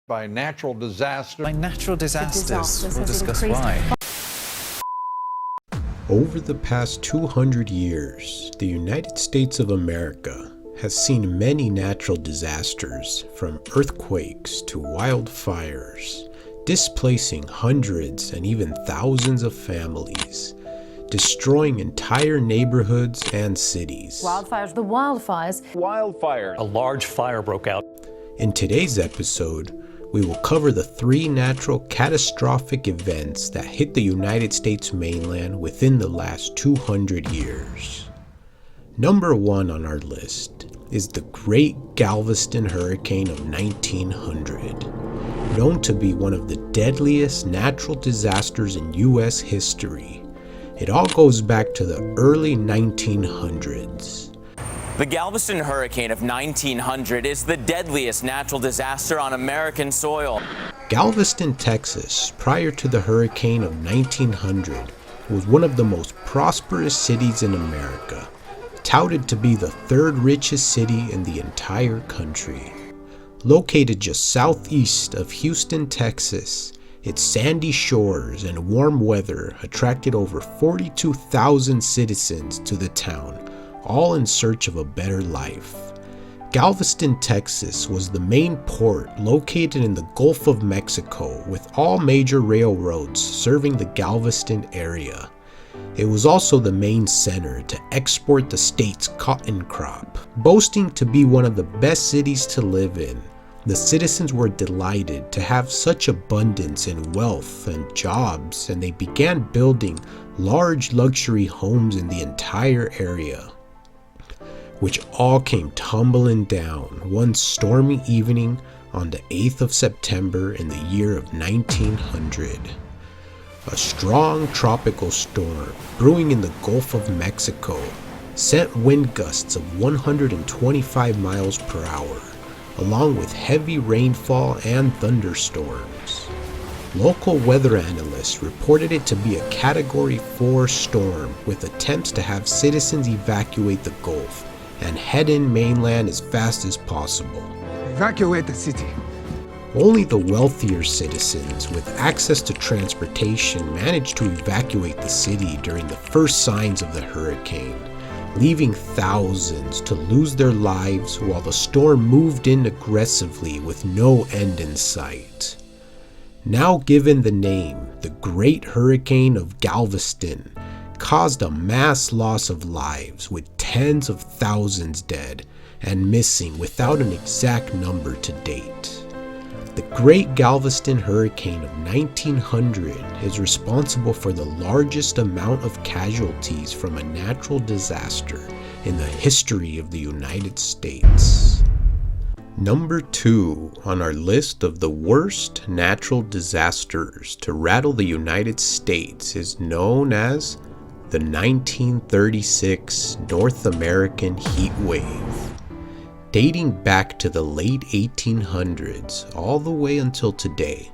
by natural disaster. By natural disasters. We'll discuss why. Over the past 200 years, the United States of America has seen many natural disasters, from earthquakes to wildfires, displacing hundreds and even thousands of families, destroying entire neighborhoods and cities. Wildfires. The wildfires. A large fire broke out. In today's episode, we will cover the 3 natural catastrophic events that hit the United States mainland within the last 200 years. Number 1 on our list is the Great Galveston Hurricane of 1900, known to be one of the deadliest natural disasters in U.S. history. It all goes back to the early 1900s. The Galveston Hurricane of 1900 is the deadliest natural disaster on American soil. Galveston, Texas, prior to the hurricane of 1900, was one of the most prosperous cities in America, touted to be the 3rd richest city in the entire country. Located just southeast of Houston, Texas, its sandy shores and warm weather attracted over 42,000 citizens to the town, all in search of a better life. Galveston, Texas was the main port located in the Gulf of Mexico, with all major railroads serving the Galveston area. It was also the main center to export the state's cotton crop. Boasting to be one of the best cities to live in, the citizens were delighted to have such abundance in wealth and jobs, and they began building large luxury homes in the entire area, which all came tumbling down one stormy evening on the 8th of September in the year of 1900. A strong tropical storm brewing in the Gulf of Mexico sent wind gusts of 125 miles per hour, along with heavy rainfall and thunderstorms. Local weather analysts reported it to be a Category 4 storm, with attempts to have citizens evacuate the Gulf and head in mainland as fast as possible. Evacuate the city. Only the wealthier citizens with access to transportation managed to evacuate the city during the first signs of the hurricane, leaving thousands to lose their lives while the storm moved in aggressively with no end in sight. Now given the name, the Great Hurricane of Galveston caused a mass loss of lives, with tens of thousands dead and missing without an exact number to date. The Great Galveston Hurricane of 1900 is responsible for the largest amount of casualties from a natural disaster in the history of the United States. Number 2 on our list of the worst natural disasters to rattle the United States is known as the 1936 North American heat wave. Dating back to the late 1800s all the way until today,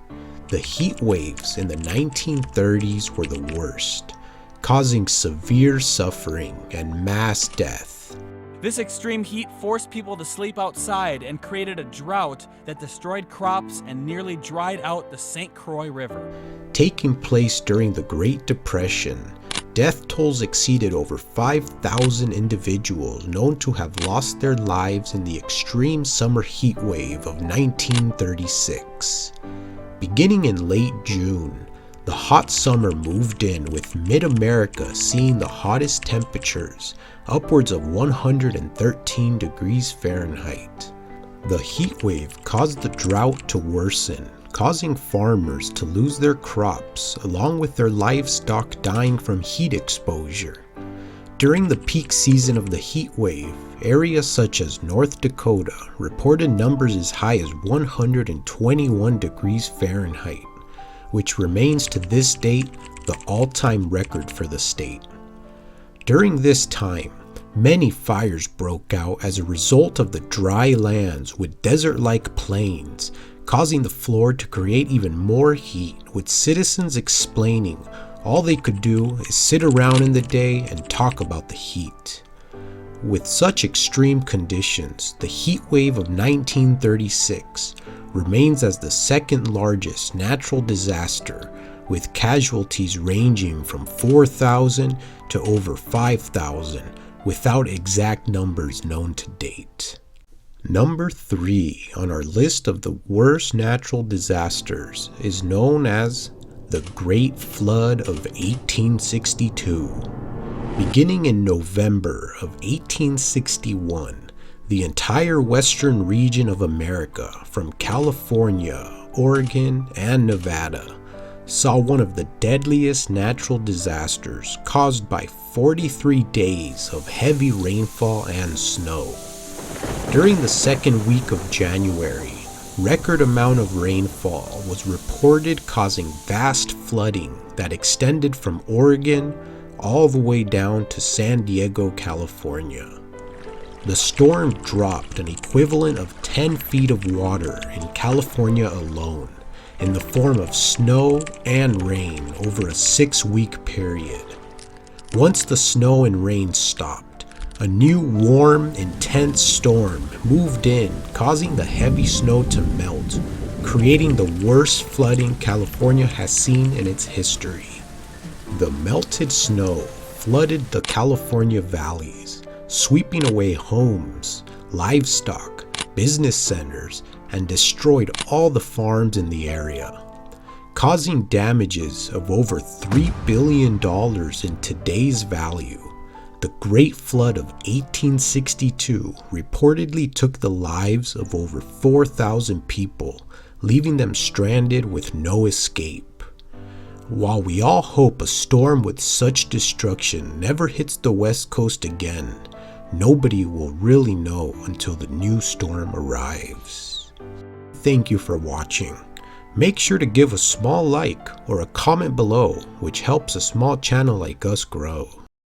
the heat waves in the 1930s were the worst, causing severe suffering and mass death. This extreme heat forced people to sleep outside and created a drought that destroyed crops and nearly dried out the St. Croix River. Taking place during the Great Depression, death tolls exceeded over 5,000 individuals known to have lost their lives in the extreme summer heat wave of 1936. Beginning in late June, the hot summer moved in, with mid-America seeing the hottest temperatures, upwards of 113 degrees Fahrenheit. The heat wave caused the drought to worsen, causing farmers to lose their crops, along with their livestock dying from heat exposure. During the peak season of the heat wave, areas such as North Dakota reported numbers as high as 121 degrees Fahrenheit, which remains to this date the all-time record for the state. During this time, many fires broke out as a result of the dry lands with desert-like plains, causing the floor to create even more heat, with citizens explaining all they could do is sit around in the day and talk about the heat. With such extreme conditions, the heat wave of 1936 remains as the second largest natural disaster, with casualties ranging from 4,000 to over 5,000, without exact numbers known to date. Number 3 on our list of the worst natural disasters is known as the Great Flood of 1862. Beginning in November of 1861, the entire western region of America, from California, Oregon, and Nevada, saw one of the deadliest natural disasters caused by 43 days of heavy rainfall and snow. During the second week of January, record amount of rainfall was reported, causing vast flooding that extended from Oregon all the way down to San Diego, California. The storm dropped an equivalent of 10 feet of water in California alone, in the form of snow and rain over a 6-week period. Once the snow and rain stopped, a new warm, intense storm moved in, causing the heavy snow to melt, creating the worst flooding California has seen in its history. The melted snow flooded the California valleys, sweeping away homes, livestock, business centers, and destroyed all the farms in the area, causing damages of over $3 billion in today's value. The Great Flood of 1862 reportedly took the lives of over 4,000 people, leaving them stranded with no escape. While we all hope a storm with such destruction never hits the West Coast again, nobody will really know until the new storm arrives. Thank you for watching. Make sure to give a small like or a comment below, which helps a small channel like us grow.